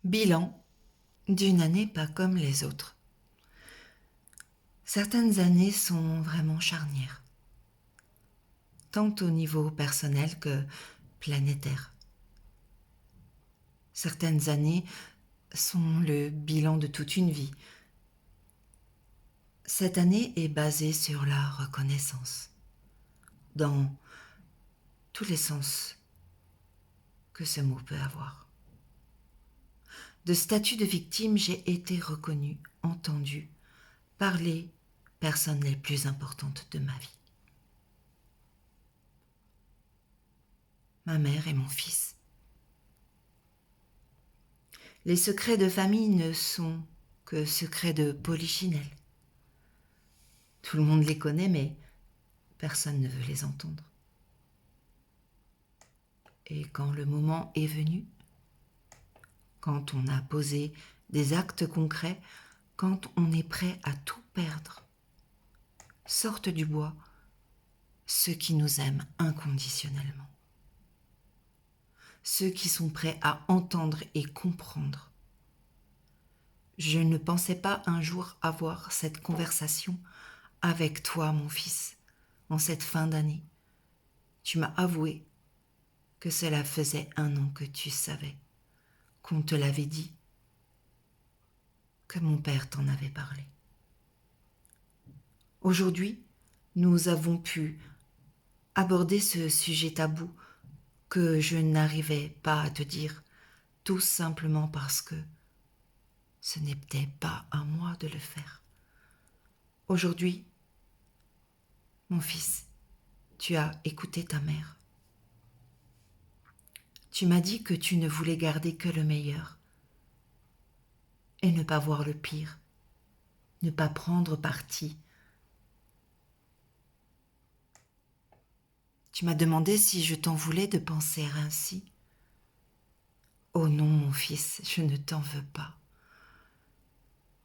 Bilan d'une année pas comme les autres. Certaines années sont vraiment charnières, tant au niveau personnel que planétaire. Certaines années sont le bilan de toute une vie. Cette année est basée sur la reconnaissance, dans tous les sens que ce mot peut avoir. De statut de victime, j'ai été reconnue, entendue par les personnes les plus importantes de ma vie. Ma mère et mon fils. Les secrets de famille ne sont que secrets de polichinelle. Tout le monde les connaît, mais personne ne veut les entendre. Et quand le moment est venu, quand on a posé des actes concrets, quand on est prêt à tout perdre, sortent du bois ceux qui nous aiment inconditionnellement. Ceux qui sont prêts à entendre et comprendre. Je ne pensais pas un jour avoir cette conversation avec toi, mon fils, en cette fin d'année. Tu m'as avoué que cela faisait 1 an que tu savais, qu'on te l'avait dit, que mon père t'en avait parlé. Aujourd'hui, nous avons pu aborder ce sujet tabou que je n'arrivais pas à te dire, tout simplement parce que ce n'était pas à moi de le faire. Aujourd'hui, mon fils, tu as écouté ta mère. Tu m'as dit que tu ne voulais garder que le meilleur et ne pas voir le pire, ne pas prendre parti. Tu m'as demandé si je t'en voulais de penser ainsi. Oh non, mon fils, je ne t'en veux pas.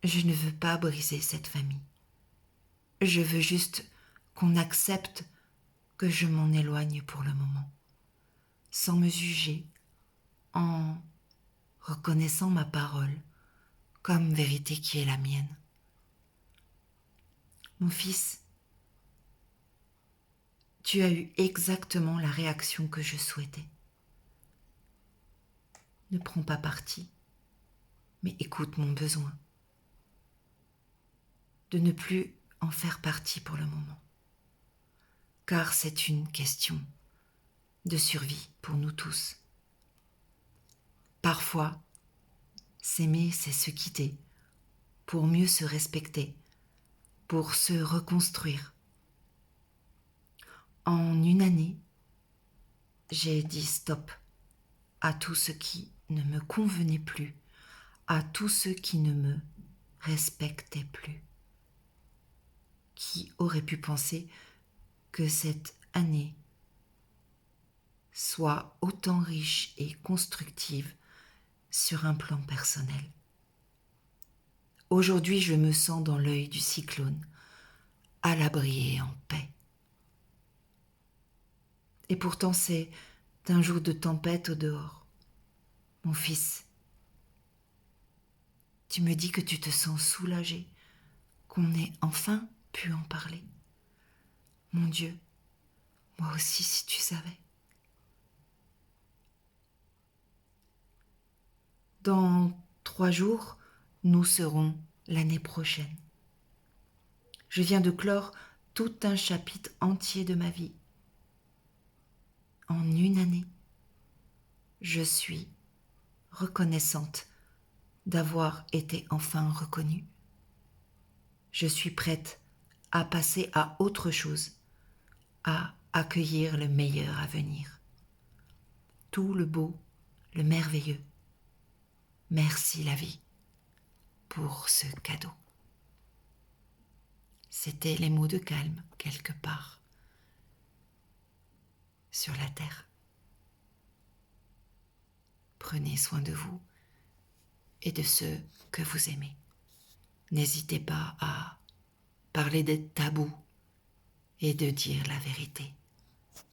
Je ne veux pas briser cette famille. Je veux juste qu'on accepte que je m'en éloigne pour le moment, sans me juger, en reconnaissant ma parole comme vérité qui est la mienne. Mon fils, tu as eu exactement la réaction que je souhaitais. Ne prends pas parti, mais écoute mon besoin de ne plus en faire partie pour le moment. Car c'est une question de survie pour nous tous. Parfois, s'aimer, c'est se quitter pour mieux se respecter, pour se reconstruire. En une année, j'ai dit stop à tout ce qui ne me convenait plus, à tout ce qui ne me respectait plus. Qui aurait pu penser que cette année soit autant riche et constructive sur un plan personnel. Aujourd'hui, je me sens dans l'œil du cyclone, à l'abri et en paix. Et pourtant, c'est un jour de tempête au dehors. Mon fils, tu me dis que tu te sens soulagé, qu'on ait enfin pu en parler. Mon Dieu, moi aussi si tu savais. Dans 3 jours, nous serons l'année prochaine. Je viens de clore tout un chapitre entier de ma vie. En une année, je suis reconnaissante d'avoir été enfin reconnue. Je suis prête à passer à autre chose, à accueillir le meilleur à venir. Tout le beau, le merveilleux. Merci la vie pour ce cadeau. C'était les mots de calme quelque part sur la terre. Prenez soin de vous et de ceux que vous aimez. N'hésitez pas à parler des tabous et de dire la vérité.